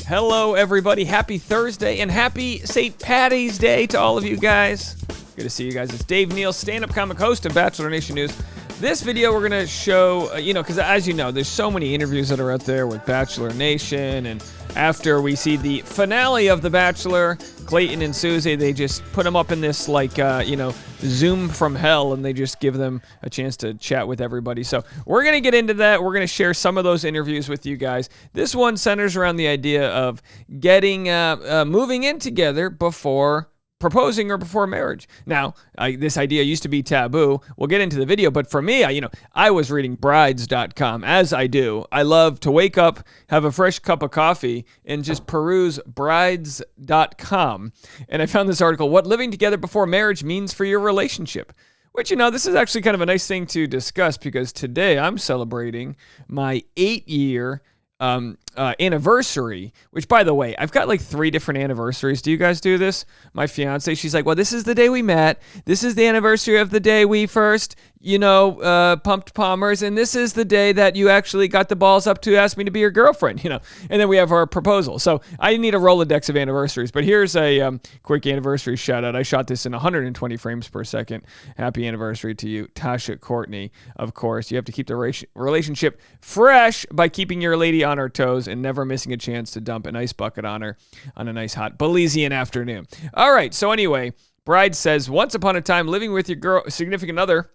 Hello, everybody. Happy Thursday and happy St. Patty's Day to all of you guys. Good to see you guys. It's Dave Neal, stand-up comic host of Bachelor Nation News. This video we're going to show, because as you know, there's so many interviews that are out there with Bachelor Nation, and after we see the finale of The Bachelor, Clayton and Susie, they just put them up in this, Zoom from hell, and they just give them a chance to chat with everybody. So we're going to get into that. We're going to share some of those interviews with you guys. This one centers around the idea of getting, moving in together before proposing or before marriage. Now, this idea used to be taboo. We'll get into the video, but for me, I was reading brides.com, as I do. I love to wake up, have a fresh cup of coffee, and just peruse brides.com. And I found this article, What Living Together Before Marriage Means for Your Relationship. Which, this is actually kind of a nice thing to discuss, because today I'm celebrating my 8-year anniversary, which, by the way, I've got like 3 different anniversaries. Do you guys do this? My fiance, she's like, well, this is the day we met. This is the anniversary of the day we first, pumped Palmers. And this is the day that you actually got the balls up to ask me to be your girlfriend, And then we have our proposal. So I need a Rolodex of anniversaries. But here's a quick anniversary shout out. I shot this in 120 frames per second. Happy anniversary to you, Tasha Courtney. Of course, you have to keep the relationship fresh by keeping your lady on her toes and never missing a chance to dump an ice bucket on her on a nice hot Belizean afternoon. All right, so anyway, Bride says, once upon a time, living with your significant other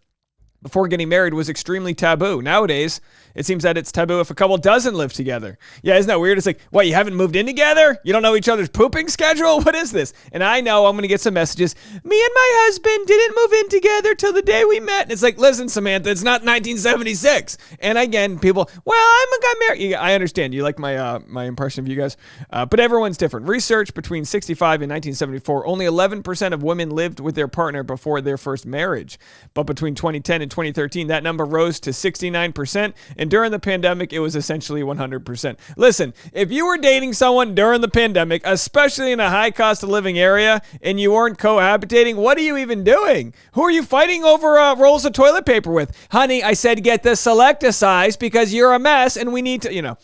before getting married was extremely taboo. Nowadays, it seems that it's taboo if a couple doesn't live together. Yeah, isn't that weird? It's like, what, you haven't moved in together? You don't know each other's pooping schedule? What is this? And I know I'm going to get some messages. Me and my husband didn't move in together till the day we met. And it's like, listen, Samantha, it's not 1976. And again, people, well, I got married. I understand. You like my impression of you guys. But everyone's different. Research between 65 and 1974, only 11% of women lived with their partner before their first marriage. But between 2010 and 2013, that number rose to 69%. And during the pandemic, it was essentially 100%. Listen, if you were dating someone during the pandemic, especially in a high cost of living area, and you weren't cohabitating, what are you even doing? Who are you fighting over rolls of toilet paper with? Honey, I said get the Selecta size because you're a mess and we need to,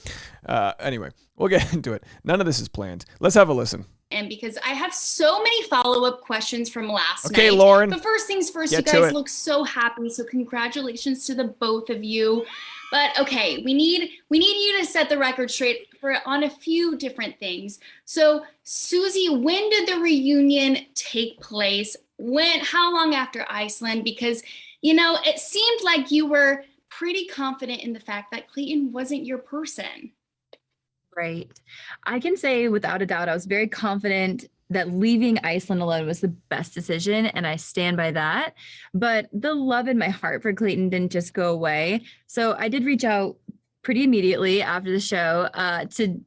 Anyway, we'll get into it. None of this is planned. Let's have a listen. And because I have so many follow-up questions from last night. Okay, Lauren. But first things first, you guys look so happy. So congratulations to the both of you. But okay, we need you to set the record straight on a few different things. So Susie, when did the reunion take place? How long after Iceland? Because, it seemed like you were pretty confident in the fact that Clayton wasn't your person. Right. I can say without a doubt, I was very confident that leaving Iceland alone was the best decision, and I stand by that. But the love in my heart for Clayton didn't just go away. So I did reach out pretty immediately after the show to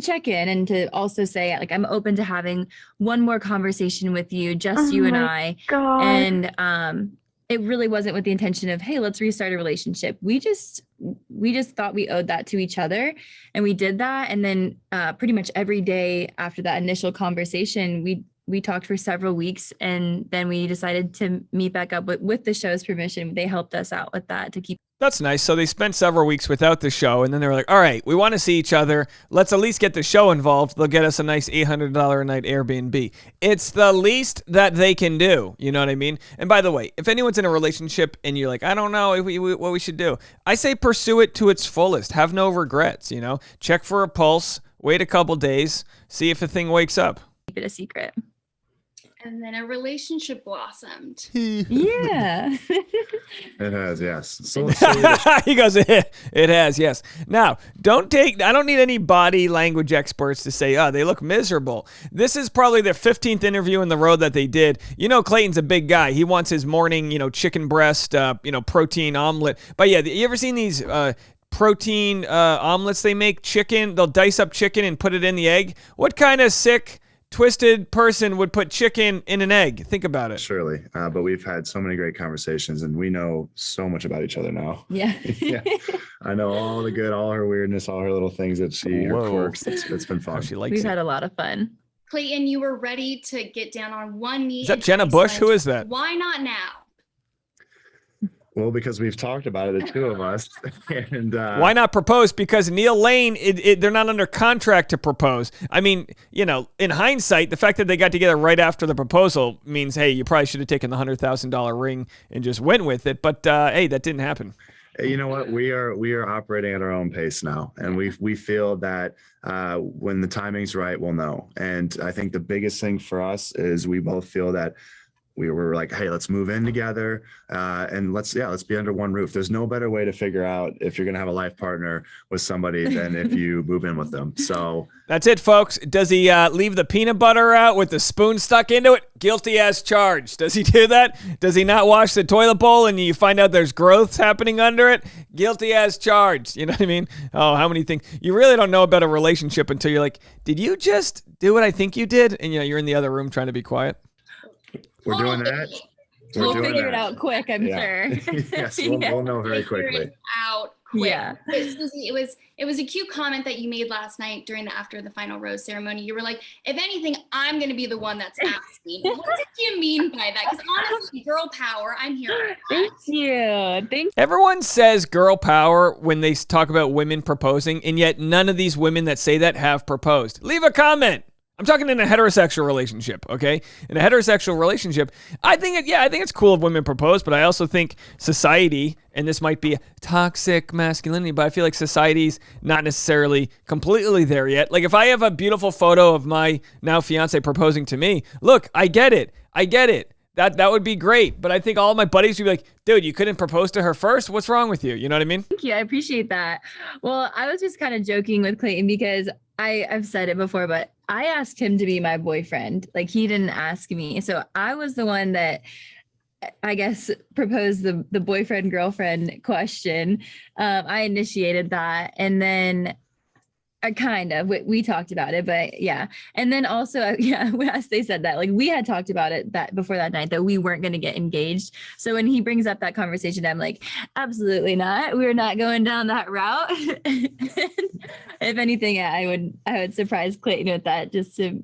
check in and to also say, like, I'm open to having one more conversation with you, just you and I. God. And it really wasn't with the intention of, hey, let's restart a relationship. We just thought we owed that to each other, and we did that. And then pretty much every day after that initial conversation, we talked for several weeks, and then we decided to meet back up with the show's permission. They helped us out with that to keep. That's nice. So they spent several weeks without the show, and then they were like, all right, we want to see each other. Let's at least get the show involved. They'll get us a nice $800 a night Airbnb. It's the least that they can do. You know what I mean? And by the way, if anyone's in a relationship and you're like, I don't know what we should do, I say pursue it to its fullest. Have no regrets, Check for a pulse, wait a couple days, see if the thing wakes up. Keep it a secret. And then a relationship blossomed. Yeah. It has, yes. So he goes, it has, yes. Now, I don't need any body language experts to say, they look miserable. This is probably their 15th interview in the row that they did. Clayton's a big guy. He wants his morning, chicken breast, protein omelet. But yeah, you ever seen these protein omelets they make? Chicken, they'll dice up chicken and put it in the egg. What kind of sick, twisted person would put chicken in an egg? Think about it. Surely. But we've had so many great conversations, and we know so much about each other now. Yeah. Yeah. I know all the good, all her weirdness, all her little things that her quirks. It's been fun. We've had a lot of fun. Clayton, you were ready to get down on one knee. Is that Jenna Bush? Who is that? Why not now? Well, because we've talked about it, the two of us. And why not propose? Because Neal Lane, they're not under contract to propose. I mean, in hindsight, the fact that they got together right after the proposal means, hey, you probably should have taken the $100,000 ring and just went with it. But hey, that didn't happen. You know what? We are operating at our own pace now, and we feel that when the timing's right, we'll know. And I think the biggest thing for us is we both feel that we were like, hey, let's move in together, and let's be under one roof. There's no better way to figure out if you're gonna have a life partner with somebody than if you move in with them. So that's it, folks. Does he leave the peanut butter out with the spoon stuck into it? Guilty as charged. Does he do that? Does he not wash the toilet bowl and you find out there's growths happening under it? Guilty as charged. You know what I mean? Oh, how many things? You really don't know about a relationship until you're like, did you just do what I think you did? And you're in the other room trying to be quiet. We're doing that. We'll figure it out quick, I'm sure. Yes, we'll know very quickly. Figure it out quick. Yeah. But Susie, it was a cute comment that you made last night after the final rose ceremony. You were like, if anything, I'm going to be the one that's asking. What did you mean by that? Because honestly, girl power, I'm here for that. Thank you. Thank Everyone says girl power when they talk about women proposing, and yet none of these women that say that have proposed. Leave a comment. I'm talking in a heterosexual relationship, okay? In a heterosexual relationship, I think it's cool if women propose, but I also think society, and this might be toxic masculinity, but I feel like society's not necessarily completely there yet. Like if I have a beautiful photo of my now fiance proposing to me, look, I get it. That would be great. But I think all my buddies would be like, dude, you couldn't propose to her first? What's wrong with you? You know what I mean? you. I appreciate that. Well, I was just kind of joking with Clayton because I've said it before, but I asked him to be my boyfriend. Like he didn't ask me. So I was the one that I guess proposed the boyfriend girlfriend question. I initiated that. And then we talked about it, but yeah. And then also, as they said that, like we had talked about it that before that night that we weren't going to get engaged. So when he brings up that conversation, I'm like, absolutely not. We're not going down that route. If anything, I would surprise Clayton with that just to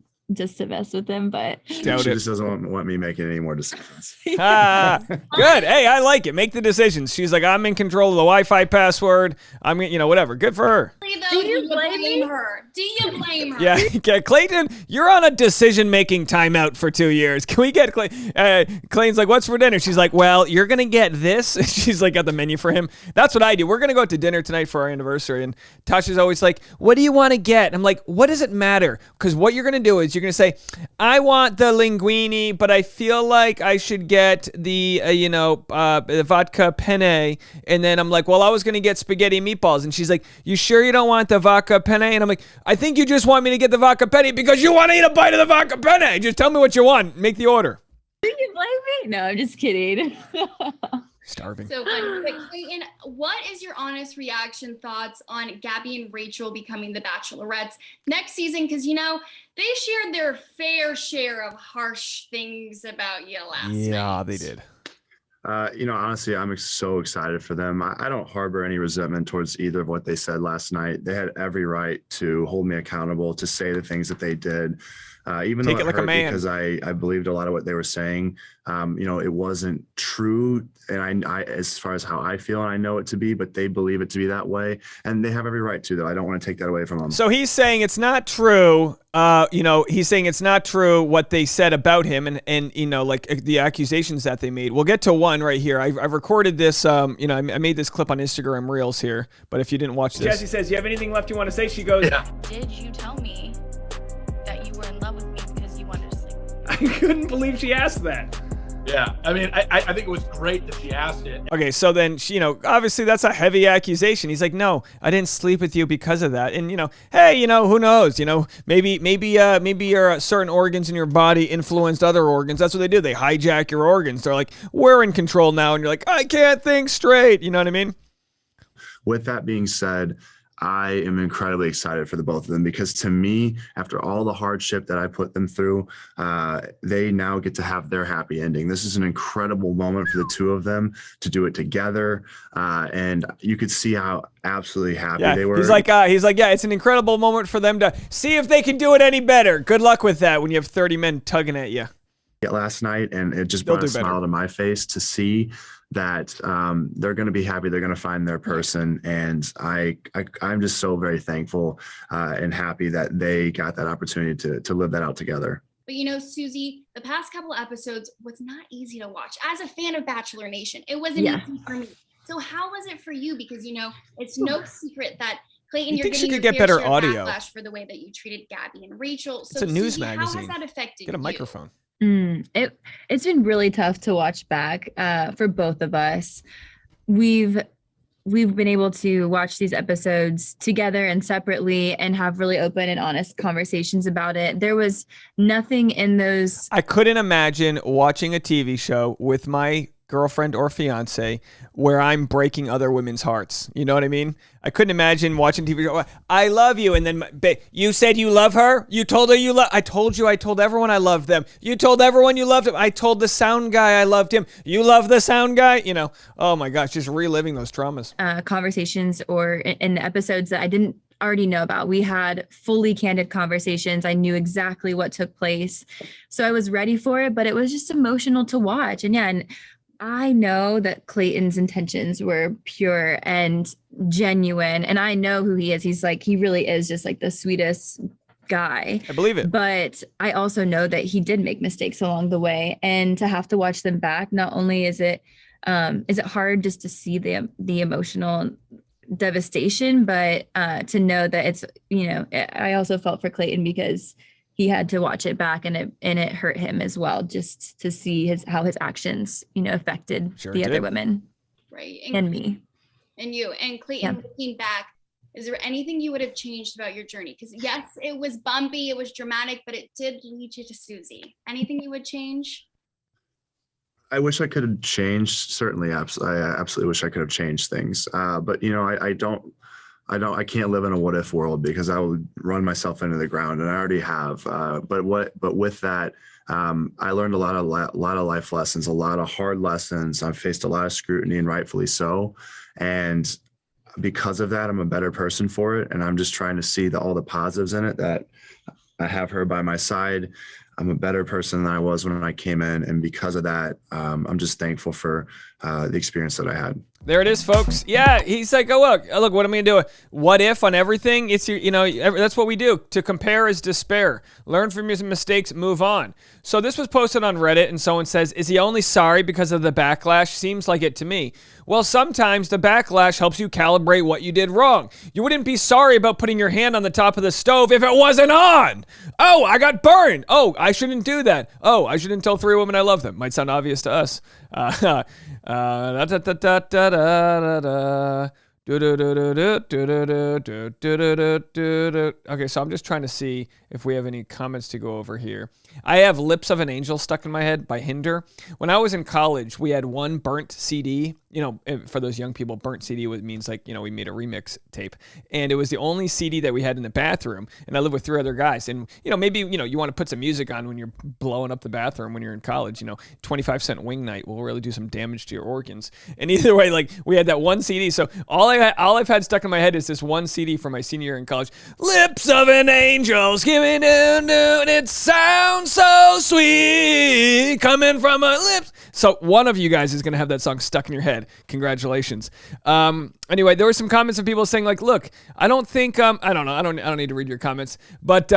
mess with him, but she just doesn't want me making any more decisions. Good. Hey, I like it. Make the decisions. She's like, I'm in control of the Wi-Fi password. I'm, whatever. Good for her. Do you blame her? Do you blame her? Yeah, Clayton, you're on a decision-making timeout for 2 years. Can we get Clayton's like, what's for dinner? She's like, well, you're gonna get this. She's like, got the menu for him. That's what I do. We're gonna go out to dinner tonight for our anniversary, and Tasha's always like, what do you want to get? I'm like, what does it matter? Because what you're gonna do is you're going to say, I want the linguine, but I feel like I should get the, the vodka penne. And then I'm like, well, I was going to get spaghetti meatballs. And she's like, you sure you don't want the vodka penne? And I'm like, I think you just want me to get the vodka penne because you want to eat a bite of the vodka penne. Just tell me what you want. Make the order. Do you blame me? No, I'm just kidding. Starving. So funny. But Clayton, what is your honest reaction thoughts on Gabby and Rachel becoming the Bachelorettes next season? Because, they shared their fair share of harsh things about you last night. Yeah, they did. Honestly, I'm so excited for them. I don't harbor any resentment towards either of what they said last night. They had every right to hold me accountable, to say the things that they did. Even though it hurt because I believed a lot of what they were saying. It wasn't true. And I, as far as how I feel, and I know it to be, but they believe it to be that way. And they have every right to, though. I don't want to take that away from them. So he's saying it's not true. He's saying it's not true what they said about him and like the accusations that they made. We'll get to one right here. I've recorded this. I made this clip on Instagram Reels here. But if you didn't watch this. Jesse says, you have anything left you want to say? She goes, yeah. Did you tell me that you were in love with me because you wanted to sleep with me? I couldn't believe she asked that. Yeah, I mean, I think it was great that she asked it. Okay, so then she, obviously that's a heavy accusation. He's like, no, I didn't sleep with you because of that. And hey, who knows? Maybe your certain organs in your body influenced other organs. That's what they do. They hijack your organs. They're like, we're in control now, and you're like, I can't think straight. You know what I mean? With that being said, I am incredibly excited for the both of them because to me, after all the hardship that I put them through, they now get to have their happy ending. This is an incredible moment for the two of them to do it together. And you could see how absolutely happy they were. He's like, yeah, it's an incredible moment for them to see if they can do it any better. Good luck with that when you have 30 men tugging at you. Last night, and it just brought a smile to my face to see that they're going to be happy. They're going to find their person. And I'm just so very thankful and happy that they got that opportunity to live that out together. But you know, Susie, the past couple episodes was not easy to watch. As a fan of Bachelor Nation, it wasn't easy for me. So how was it for you? Because, you know, it's no secret that Clayton, you're getting get better audio backlash for the way that you treated Gabby and Rachel. So it's a news Susie, magazine. How has that affected Get a you? microphone. It's been really tough to watch back for both of us. We've been able to watch these episodes together and separately and have really open and honest conversations about it. There was nothing in those. I couldn't imagine watching a TV show with my girlfriend or fiance where I'm breaking other women's hearts. You know what I mean? I couldn't imagine watching TV show. I love you. And then you said you love her. You told her you love. I told everyone I loved them. You told everyone you loved him. I told the sound guy I loved him. You love the sound guy. You know, oh my gosh, just reliving those traumas. Conversations or in episodes that I didn't already know about. We had fully candid conversations. I knew exactly what took place. So I was ready for it, but it was just emotional to watch. And yeah, and I know that Clayton's intentions were pure and genuine, and I know who he is. He really is just like the sweetest guy. I believe it. But I also know that he did make mistakes along the way, and to have to watch them back, not only is it hard just to see the emotional devastation, but to know that it's, you know, I also felt for Clayton because he had to watch it back, and it hurt him as well, just to see how his actions, you know, affected the other women, right, and me, and you, and Clayton. Looking back, is there anything you would have changed about your journey? Because yes, it was bumpy, it was dramatic, but it did lead you to Susie. Anything you would change? I wish I could have changed. Certainly, I absolutely wish I could have changed things. But you know, I can't live in a what if world because I would run myself into the ground, and I already have. But with that, I learned a lot of life lessons, a lot of hard lessons. I've faced a lot of scrutiny, and rightfully so. And because of that, I'm a better person for it. And I'm just trying to see all the positives in it, that I have her by my side. I'm a better person than I was when I came in. And because of that, I'm just thankful for the experience that I had. There it is, folks. Yeah, he's like, oh, look, what am I going to do? What if on everything? It's your, you know, that's what we do. To compare is despair. Learn from your mistakes, move on. So this was posted on Reddit, and someone says, is he only sorry because of the backlash? Seems like it to me. Well, sometimes the backlash helps you calibrate what you did wrong. You wouldn't be sorry about putting your hand on the top of the stove if it wasn't on. Oh, I got burned. Oh, I shouldn't do that. Oh, I shouldn't tell 3 women I love them. Might sound obvious to us. Okay, so I'm just trying to see if we have any comments to go over here. I have Lips of an Angel stuck in my head by Hinder. When I was in college, we had one burnt CD. You know, for those young people, burnt CD means like, you know, we made a remix tape. And it was the only CD that we had in the bathroom. And I lived with 3 other guys. And, you know, maybe, you know, you want to put some music on when you're blowing up the bathroom when you're in college. You know, 25-cent wing night will really do some damage to your organs. And either way, like, we had that one CD. So all I've had stuck in my head is this one CD from my senior year in college. Lips of an Angel, skimming down, and it sounds so sweet coming from my lips. So one of you guys is going to have that song stuck in your head. Congratulations. Anyway, there were some comments of people saying like, look, I don't think, I don't know. I don't need to read your comments, but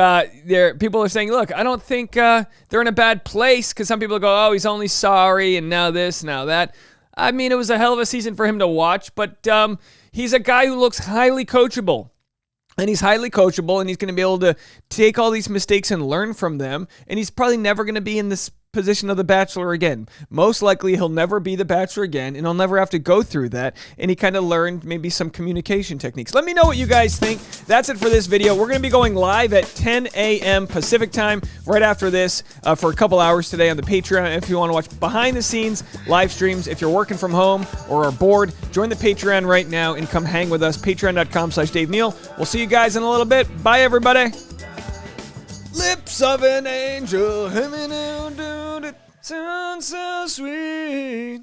people are saying, look, I don't think they're in a bad place, because some people go, oh, he's only sorry, and now this, now that. I mean, it was a hell of a season for him to watch, but he's a guy who looks highly coachable. And he's highly coachable, and he's going to be able to take all these mistakes and learn from them. And he's probably never going to be in this position of the Bachelor again. Most likely he'll never be the Bachelor again, and he'll never have to go through that. And he kind of learned maybe some communication techniques. Let me know what you guys think. That's it for this video. We're going to be going live at 10 a.m. Pacific time right after this for a couple hours today on the Patreon. If you want to watch behind the scenes live streams, if you're working from home or are bored, join the Patreon right now and come hang with us. Patreon.com/Dave Neal. We'll see you guys in a little bit. Bye, everybody. Lips of an angel, sounds so sweet.